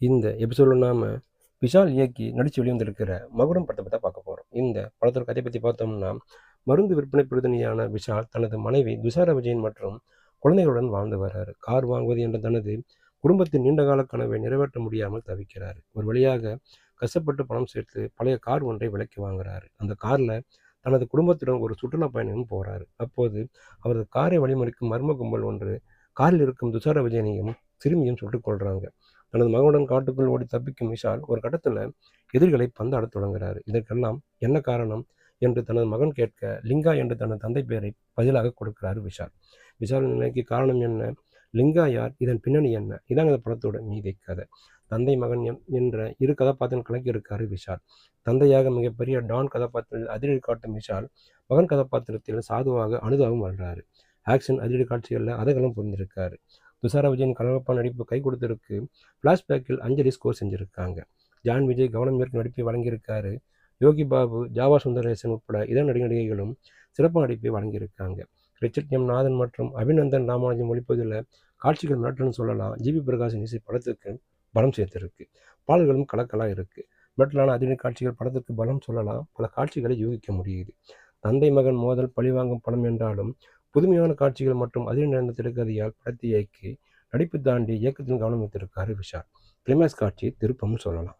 இந்த எபிசோடில் நாம் விஷால் இயக்கி நடித்து வெளிவந்திருக்கிற மகுடம் படத்தை பற்றி பார்க்க போகிறோம். இந்த படத்தோட கதையை பற்றி பார்த்தோம்னா, மருந்து விற்பனை பிரதிநிதியான விஷால் தனது மனைவி துஷாரா விஜயன் மற்றும் குழந்தைகளுடன் வாழ்ந்து வர்றாரு. கார் வாங்குவது என்ற தனது குடும்பத்தின் நீண்டகால கனவை நிறைவேற்ற முடியாமல் தவிக்கிறார். ஒரு வழியாக கஷ்டப்பட்டு பணம் சேர்த்து பழைய கார் ஒன்றை விலைக்கு வாங்குறாரு. அந்த காரில் தனது குடும்பத்துடன் ஒரு சுற்றுலா பயணமும் போகிறாரு. அப்போது அவரது காரை வழிமறிக்கும் மர்ம கும்பல் ஒன்று காரில் இருக்கும் துஷாரா விஜயனையும் சிறுமியும் சுட்டுக் கொள்றாங்க. தனது மகனுடன் காட்டுக்குள் ஓடி தப்பிக்கும் விஷால் ஒரு கட்டத்தில் எதிரிகளை பந்தாடத் தொடங்குகிறார். இதற்கெல்லாம் என்ன காரணம் என்று தனது மகன் கேட்க, லிங்கா என்று தனது தந்தை பெயரை பதிலாக கொடுக்கிறார் விஷால். விஷால் நிலைக்கு காரணம் என்ன, லிங்கா யார், இதன் பின்னணி என்ன, இதான் இந்த படத்தோட மீதி கதை. தந்தை மகன் என்ற இரு கதாபாத்திரம் கலக்கி இருக்காரு விஷால். தந்தையாக மிகப்பெரிய டான் கதாபாத்திரத்தில் அதிரடி காட்டும் விஷால், மகன் கதாபாத்திரத்தில் சாதுவாக அனுதாபம் வாழ்றாரு. ஆக்ஷன் அதிரடி காட்சிகளில் அதகளும் புரிந்திருக்காரு. துஷாரா விஜயன் கலகப்பா நடிப்பு கை கொடுத்திருக்கு. ஃப்ளாஷ்பேக்கில் அஞ்சலி ஸ்கோர் செஞ்சுருக்காங்க. ஜான் விஜய் கவனம் ஈர்க்கும் நடிப்பை வழங்கியிருக்காரு. யோகி பாபு, ஜாவா சுந்தரேசன் உட்பட இதர நடிகைகளும் சிறப்பான நடிப்பை வழங்கியிருக்காங்க. ரிச்சர்ட் எம் நாதன் மற்றும் அபிநந்தன் ராமானுஜம் ஒளிப்பதில் காட்சிகள் மிரட்டல்னு சொல்லலாம். ஜிபி பிரகாஷின் இசை படத்துக்கு பலம் சேர்த்திருக்கு. பாடல்களும் கலக்கலாக இருக்கு. மிரட்டலான அதிரடி காட்சிகள் படத்துக்கு பலம் சொல்லலாம். பல காட்சிகளை யூகிக்க முடியுது. தந்தை மகன் மோதல் பழிவாங்கும் படம் என்றாலும் புதுமையான காட்சிகள் மற்றும் அதிரடி நிறைந்த திரைக்கதையால் படத்தை இயக்கி நடிப்பு தாண்டி இயக்கத்தின் கவனம் வைத்திருக்காரு விஷால். கிளைமேக்ஸ் காட்சி திருப்பம்னு சொல்லலாம்.